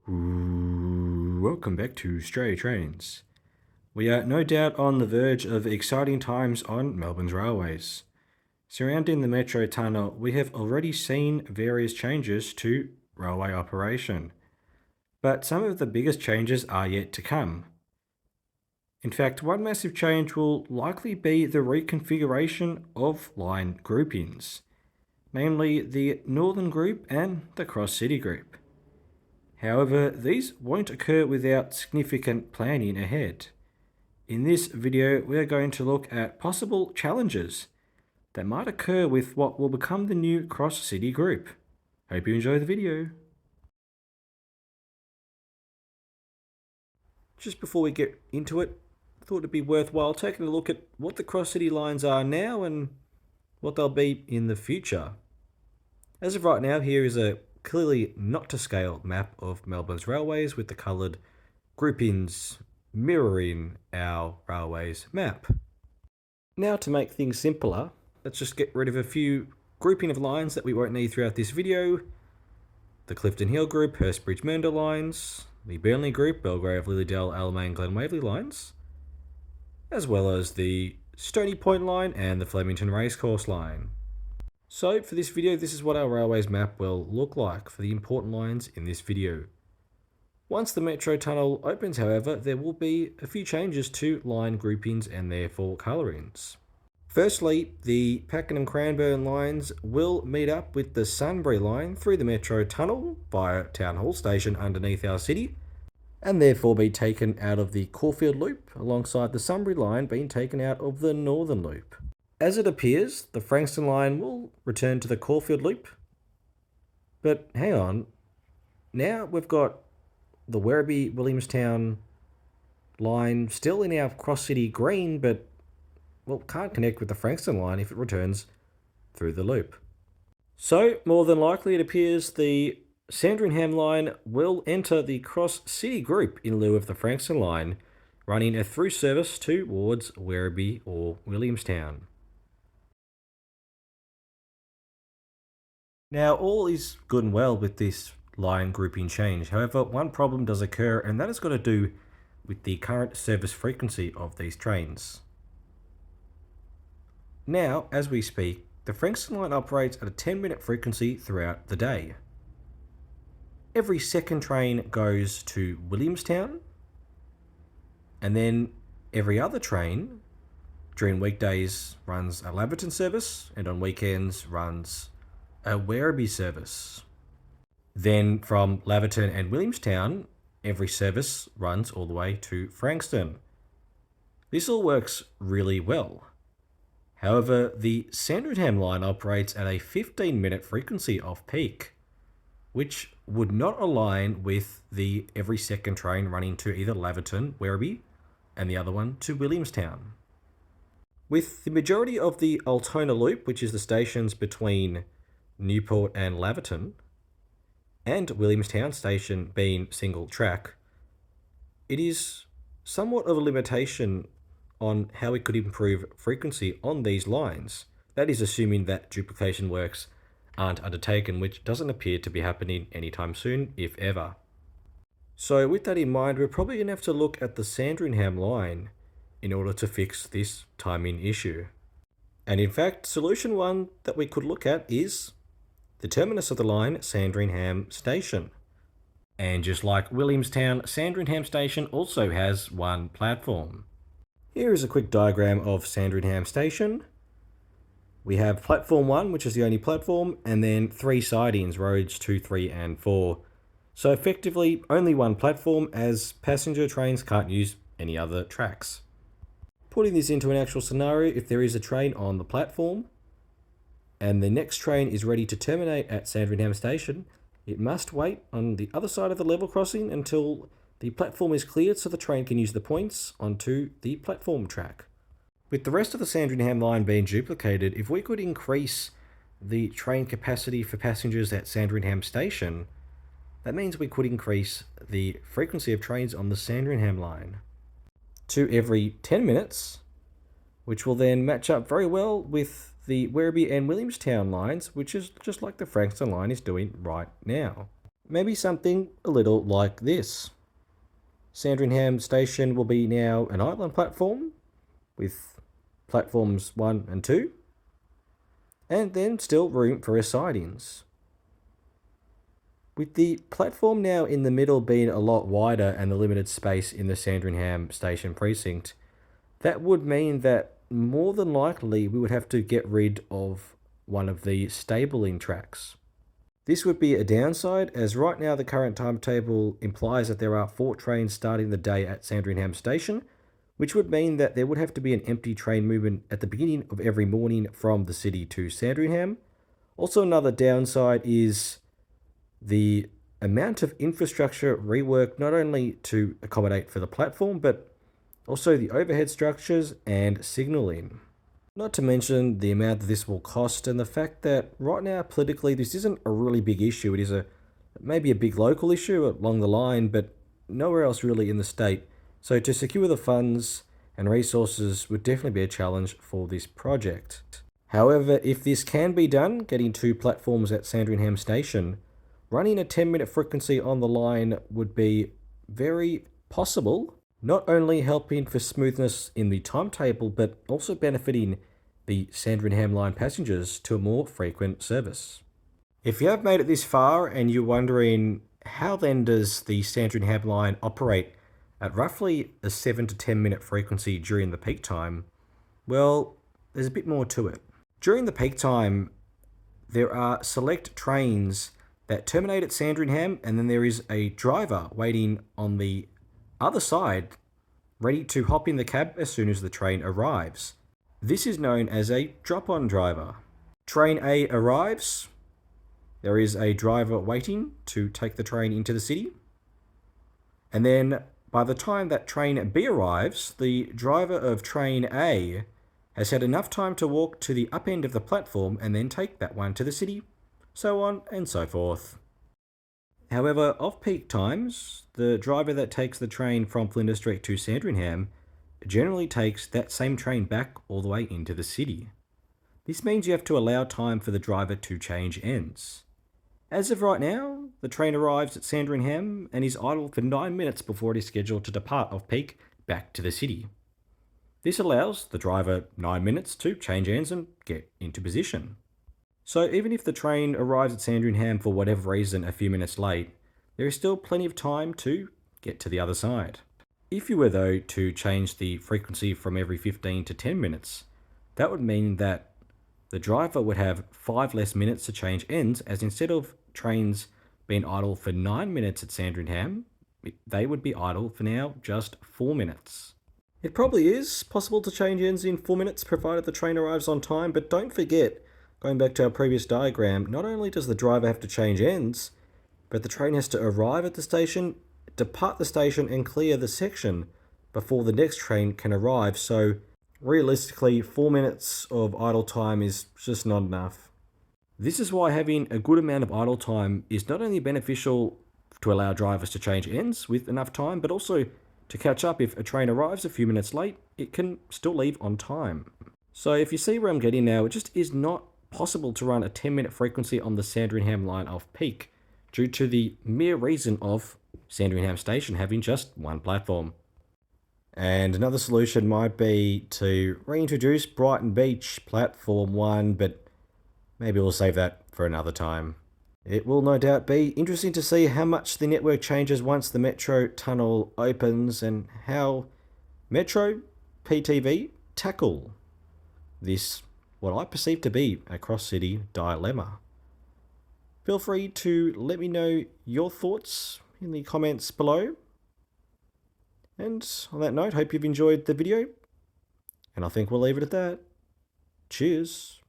Welcome back to Stray Trains. We are no doubt on the verge of exciting times on Melbourne's railways. Surrounding the Metro Tunnel, we have already seen various changes to railway operation, but some of the biggest changes are yet to come. In fact, one massive change will likely be the reconfiguration of line groupings, namely the Northern Group and the Cross City Group. However, these won't occur without significant planning ahead. In this video, we are going to look at possible challenges that might occur with what will become the new Cross City Group. Hope you enjoy the video. Just before we get into it, I thought it'd be worthwhile taking a look at what the Cross City lines are now and what they'll be in the future. As of right now, here is a clearly not to scale map of Melbourne's railways with the coloured groupings mirroring our railways map. Now, to make things simpler, let's just get rid of a few grouping of lines that we won't need throughout this video. The Clifton Hill Group, Hurstbridge Mernda lines, the Burnley Group, Belgrave, Lilydale, Alamein, Glen Waverley lines, as well as the Stony Point line and the Flemington Racecourse line. So for this video, this is what our railways map will look like for the important lines in this video. Once the Metro Tunnel opens, however, there will be a few changes to line groupings and therefore colourings. Firstly, the Pakenham Cranbourne lines will meet up with the Sunbury line through the Metro Tunnel via Town Hall Station underneath our city, and therefore be taken out of the Caulfield Loop, alongside the Sunbury line being taken out of the Northern Loop. As it appears, the Frankston line will return to the Caulfield Loop. But hang on, now we've got the Werribee-Williamstown line still in our Cross City Green, but well, can't connect with the Frankston line if it returns through the loop. So, more than likely it appears the Sandringham line will enter the Cross City Group in lieu of the Frankston line, running a through service towards Werribee or Williamstown. Now, all is good and well with this line grouping change. However, one problem does occur, and that has got to do with the current service frequency of these trains. Now, as we speak, the Frankston line operates at a 10-minute frequency throughout the day. Every second train goes to Williamstown, and then every other train during weekdays runs a Laverton service, and on weekends runs a Werribee service. Then from Laverton and Williamstown, every service runs all the way to Frankston. This all works really well. However, the Sandringham line operates at a 15-minute frequency off peak, which would not align with the every second train running to either Laverton, Werribee, and the other one to Williamstown. With the majority of the Altona Loop, which is the stations between Newport and Laverton, and Williamstown station being single track, it is somewhat of a limitation on how we could improve frequency on these lines. That is assuming that duplication works aren't undertaken, which doesn't appear to be happening anytime soon, if ever. So with that in mind, we're probably going to have to look at the Sandringham line in order to fix this timing issue. And in fact, solution one that we could look at is the terminus of the line, Sandringham Station. And just like Williamstown, Sandringham Station also has one platform. Here is a quick diagram of Sandringham Station. We have platform 1, which is the only platform, and then 3 sidings, roads 2, 3, and 4. So effectively, only one platform, as passenger trains can't use any other tracks. Putting this into an actual scenario, if there is a train on the platform, and the next train is ready to terminate at Sandringham Station, it must wait on the other side of the level crossing until the platform is cleared so the train can use the points onto the platform track. With the rest of the Sandringham line being duplicated, if we could increase the train capacity for passengers at Sandringham Station, that means we could increase the frequency of trains on the Sandringham line to every 10 minutes, which will then match up very well with the Werribee and Williamstown lines, which is just like the Frankston line is doing right now. Maybe something a little like this. Sandringham Station will be now an island platform with platforms 1 and 2, and then still room for sidings. With the platform now in the middle being a lot wider and the limited space in the Sandringham Station precinct, that would mean that more than likely we would have to get rid of one of the stabling tracks. This would be a downside, as right now the current timetable implies that there are 4 trains starting the day at Sandringham Station, which would mean that there would have to be an empty train movement at the beginning of every morning from the city to Sandringham. Also, another downside is the amount of infrastructure rework, not only to accommodate for the platform, but also the overhead structures and signalling. Not to mention the amount that this will cost, and the fact that right now politically this isn't a really big issue. It is maybe a big local issue along the line, but nowhere else really in the state. So to secure the funds and resources would definitely be a challenge for this project. However, if this can be done, getting 2 platforms at Sandringham Station, running a 10-minute frequency on the line would be very possible, not only helping for smoothness in the timetable, but also benefiting the Sandringham line passengers to a more frequent service. If you have made it this far and you're wondering how then does the Sandringham line operate at roughly a 7 to 10 minute frequency during the peak time, well, there's a bit more to it. During the peak time, there are select trains that terminate at Sandringham, and then there is a driver waiting on the other side, ready to hop in the cab as soon as the train arrives. This is known as a drop-on driver. Train A arrives. There is a driver waiting to take the train into the city. And then by the time that train B arrives, the driver of train A has had enough time to walk to the up end of the platform and then take that one to the city, so on and so forth. However, off-peak times, the driver that takes the train from Flinders Street to Sandringham generally takes that same train back all the way into the city. This means you have to allow time for the driver to change ends. As of right now, the train arrives at Sandringham and is idle for 9 minutes before it is scheduled to depart off-peak back to the city. This allows the driver 9 minutes to change ends and get into position. So even if the train arrives at Sandringham for whatever reason a few minutes late, there is still plenty of time to get to the other side. If you were though to change the frequency from every 15 to 10 minutes, that would mean that the driver would have 5 less minutes to change ends, as instead of trains being idle for 9 minutes at Sandringham, they would be idle for now just 4 minutes. It probably is possible to change ends in 4 minutes provided the train arrives on time, but don't forget, going back to our previous diagram, not only does the driver have to change ends, but the train has to arrive at the station, depart the station and clear the section before the next train can arrive. So realistically, 4 minutes of idle time is just not enough. This is why having a good amount of idle time is not only beneficial to allow drivers to change ends with enough time, but also to catch up if a train arrives a few minutes late, it can still leave on time. So if you see where I'm getting now, it just is not possible to run a 10-minute frequency on the Sandringham line off-peak due to the mere reason of Sandringham Station having just one platform. And another solution might be to reintroduce Brighton Beach Platform 1, but maybe we'll save that for another time. It will no doubt be interesting to see how much the network changes once the Metro tunnel opens and how Metro PTV tackle this, what I perceive to be a cross-city dilemma. Feel free to let me know your thoughts in the comments below. And on that note, hope you've enjoyed the video. And I think we'll leave it at that. Cheers.